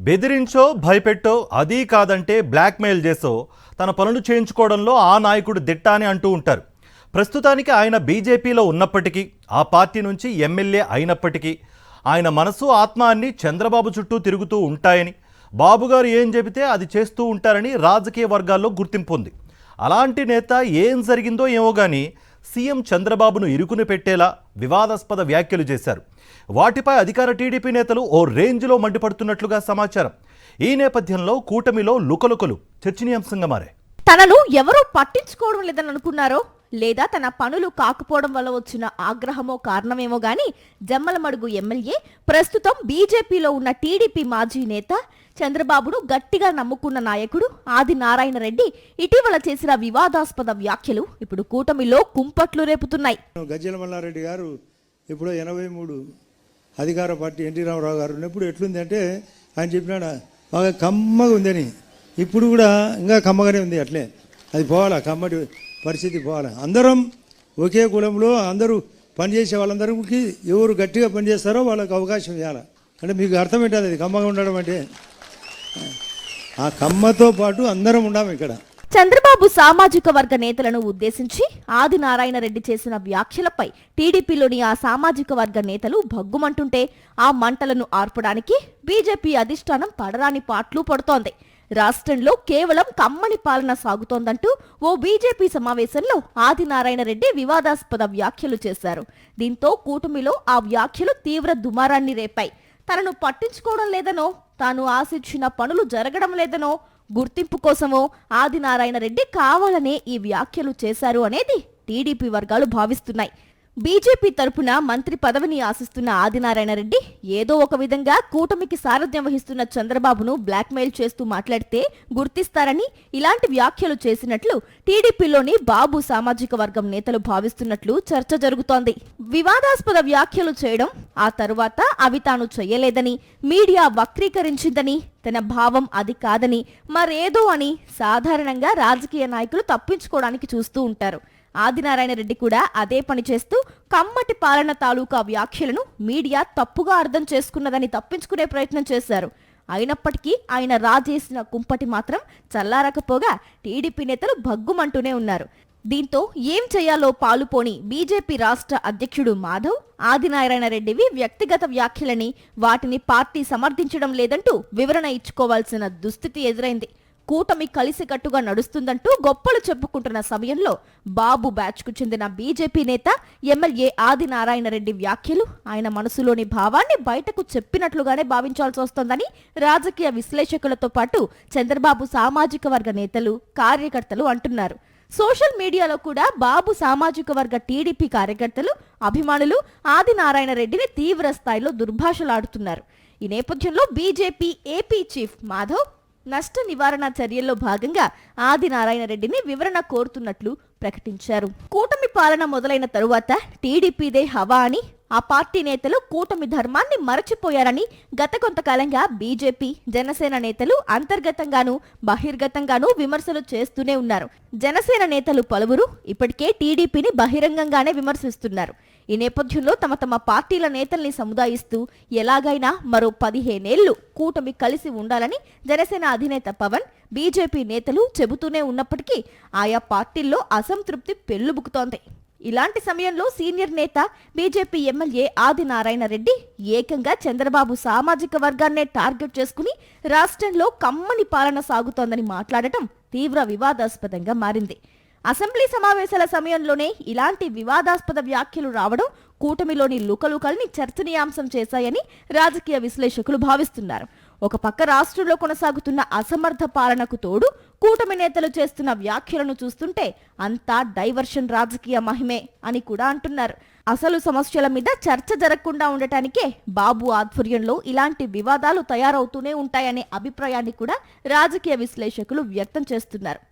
బెదిరించో భయపెట్టో అదీ కాదంటే బ్లాక్మెయిల్ చేసో తన పనులు చేయించుకోవడంలో ఆ నాయకుడు దిట్ట అని అంటూ ఉంటారు. ప్రస్తుతానికి ఆయన బీజేపీలో ఉన్నప్పటికీ, ఆ పార్టీ నుంచి ఎమ్మెల్యే అయినప్పటికీ ఆయన మనసు ఆత్మ అన్ని చంద్రబాబు చుట్టూ తిరుగుతూ ఉంటాయని, బాబుగారు ఏం చెబితే అది చేస్తూ ఉంటారని రాజకీయ వర్గాల్లో గుర్తింపు ఉంది. అలాంటి నేత ఏం జరిగిందో ఏమో కానీ సీఎం చంద్రబాబును ఇరుకుని పెట్టేలా వివాదాస్పద వ్యాఖ్యలు చేశారు. వాటిపై అధికార టీడీపీ నేతలు ఓ రేంజ్లో మండిపడుతున్నట్లుగా సమాచారం. ఈ నేపథ్యంలో కూటమిలో లుకలుకలు చర్చనీయాంశంగా మారాయి. తనను ఎవరూ పట్టించుకోవడం లేదని అనుకున్నారో, లేదా తన పనులు కాకపోవడం వల్ల వచ్చిన ఆగ్రహమో కారణమేమో గాని జమ్మలమడుగు ఎమ్మెల్యే, ప్రస్తుతం బీజేపీలో ఉన్న టీడీపీ మాజీ నేత, చంద్రబాబును గట్టిగా నమ్ముకున్న నాయకుడు ఆదినారాయణ రెడ్డి ఇటీవల చేసిన వివాదాస్పద వ్యాఖ్యలు ఇప్పుడు కూటమిలో కుంపట్లు రేపుతున్నాయి. గజ్జల మల్లారెడ్డి గారు ఇప్పుడు 83 అధికార పార్టీ ఎన్టీ రామారావు గారు ఉన్నప్పుడు ఎట్లుంది అంటే ఆయన చెప్పినాడు బాగా కమ్మగా ఉందని. ఇప్పుడు కూడా ఇంకా కమ్మగానే ఉంది. అట్లే అది పోవాలా, కమ్మటి పరిస్థితి పోవాలా. అందరం ఒకే కులంలో అందరూ పనిచేసే వాళ్ళందరికీ ఎవరు గట్టిగా పనిచేస్తారో వాళ్ళకి అవకాశం ఇవ్వాలి. అంటే మీకు అర్థం ఏంటది, అది కమ్మగా ఉండడం అంటే ఆ కమ్మతో పాటు అందరం ఉండాము ఇక్కడ. చంద్రబాబు సామాజిక వర్గ నేతలను ఉద్దేశించి ఆదినారాయణ రెడ్డి చేసిన వ్యాఖ్యలపై టీడీపీలోని ఆ సామాజిక వర్గ నేతలు భగ్గుమంటుంటే, ఆ మంటలను ఆర్పడానికి బీజేపీ అధిష్టానం పడరాని పాట్లు పడుతోంది. రాష్ట్రంలో కేవలం కమ్మని పాలన సాగుతోందంటూ ఓ బీజేపీ సమావేశంలో ఆదినారాయణ రెడ్డి వివాదాస్పద వ్యాఖ్యలు చేశారు. దీంతో కూటమిలో ఆ వ్యాఖ్యలు తీవ్ర దుమారాన్ని రేపాయి. తనను పట్టించుకోవడం లేదనో, తాను ఆశించిన పనులు జరగడం లేదనో, గుర్తింపు కోసమో ఆదినారాయణ రెడ్డి కావాలనే ఈ వ్యాఖ్యలు చేశారు అనేది టీడీపీ వర్గాలు భావిస్తున్నాయి. బీజేపీ తరపున మంత్రి పదవిని ఆశిస్తున్న ఆదినారాయణ రెడ్డి ఏదో ఒక విధంగా కూటమికి సారథ్యం వహిస్తున్న చంద్రబాబును బ్లాక్మెయిల్ చేస్తూ మాట్లాడితే గుర్తిస్తారని ఇలాంటి వ్యాఖ్యలు చేసినట్లు టీడీపీలోని బాబు సామాజిక వర్గం నేతలు భావిస్తున్నట్లు చర్చ జరుగుతోంది. వివాదాస్పద వ్యాఖ్యలు చేయడం, ఆ తరువాత అవి తాను చేయలేదని, మీడియా వక్రీకరించిందని, తన భావం అది కాదని, మరేదో అని సాధారణంగా రాజకీయ నాయకులు తప్పించుకోవడానికి చూస్తూ ఉంటారు. ఆదినారాయణ రెడ్డి కూడా అదే పని చేస్తూ కమ్మటి పాలన తాలూకా వ్యాఖ్యలను మీడియా తప్పుగా అర్థం చేసుకున్నదని తప్పించుకునే ప్రయత్నం చేశారు. అయినప్పటికీ ఆయన రాజేసిన కుంపటి మాత్రం చల్లారకపోగా టీడీపీ నేతలు భగ్గుమంటూనే ఉన్నారు. దీంతో ఏం చేయాలో పాలుపోని బీజేపీ రాష్ట్ర అధ్యక్షుడు మాధవ్ ఆదినారాయణ రెడ్డివి వ్యక్తిగత వ్యాఖ్యలని, వాటిని పార్టీ సమర్థించడం లేదంటూ వివరణ ఇచ్చుకోవాల్సిన దుస్థితి ఎదురైంది. కూటమి కలిసికట్టుగా నడుస్తుందంటూ గొప్పలు చెప్పుకుంటున్న సమయంలో బాబు బ్యాచ్కు చెందిన బీజేపీ నేత ఎమ్మెల్యే ఆదినారాయణ రెడ్డి వ్యాఖ్యలు ఆయన మనసులోని భావాన్ని బయటకు చెప్పినట్లుగానే భావించాల్సి వస్తోందని రాజకీయ విశ్లేషకులతో పాటు చంద్రబాబు సామాజిక వర్గ నేతలు, కార్యకర్తలు అంటున్నారు. సోషల్ మీడియాలో కూడా బాబు సామాజిక వర్గ టీడీపీ కార్యకర్తలు, అభిమానులు ఆదినారాయణ రెడ్డిని తీవ్ర స్థాయిలో దుర్భాషలాడుతున్నారు. ఈ నేపథ్యంలో బీజేపీ ఏపీ చీఫ్ మాధవ్ నష్ట నివారణ చర్యల్లో భాగంగా ఆదినారాయణ రెడ్డిని వివరణ కోరుతున్నట్లు ప్రకటించారు. కూటమి పాలన మొదలైన తరువాత టీడీపీదే హవా అని, ఆ పార్టీ నేతలు కూటమి ధర్మాన్ని మరచిపోయారని గత కొంతకాలంగా బీజేపీ, జనసేన నేతలు అంతర్గతంగానూ బహిర్గతంగానూ విమర్శలు చేస్తూనే ఉన్నారు. జనసేన నేతలు పలువురు ఇప్పటికే టీడీపీని బహిరంగంగానే విమర్శిస్తున్నారు. ఈ నేపథ్యంలో తమ పార్టీల నేతల్ని సముదాయిస్తూ ఎలాగైనా మరో 15 ఏళ్లు కూటమి కలిసి ఉండాలని జనసేన అధినేత పవన్, బీజేపీ నేతలు చెబుతూనే ఉన్నప్పటికీ ఆయా పార్టీల్లో అసంతృప్తి పెళ్లుబుకుతోంది. ఇలాంటి సమయంలో సీనియర్ నేత బీజేపీ ఎమ్మెల్యే ఆదినారాయణ రెడ్డి ఏకంగా చంద్రబాబు సామాజిక వర్గాన్నే టార్గెట్ చేసుకుని రాష్ట్రంలో కమ్మని పాలన సాగుతోందని మాట్లాడటం తీవ్ర వివాదాస్పదంగా మారింది. అసెంబ్లీ సమావేశాల సమయంలోనే ఇలాంటి వివాదాస్పద వ్యాఖ్యలు రావడం కూటమిలోని లుకలుకల్ని చర్చనీయాంశం చేశాయని రాజకీయ విశ్లేషకులు భావిస్తున్నారు. ఒక పక్క రాష్ట్రంలో కొనసాగుతున్న అసమర్థ పాలనకు తోడు కూటమి నేతలు చేస్తున్న వ్యాఖ్యలను చూస్తుంటే అంతా డైవర్షన్ రాజకీయ మహిమే అని కూడా అంటున్నారు. అసలు సమస్యల మీద చర్చ జరగకుండా ఉండటానికే బాబు ఆధ్వర్యంలో ఇలాంటి వివాదాలు తయారవుతూనే ఉంటాయనే అభిప్రాయాన్ని కూడా రాజకీయ విశ్లేషకులు వ్యక్తం చేస్తున్నారు.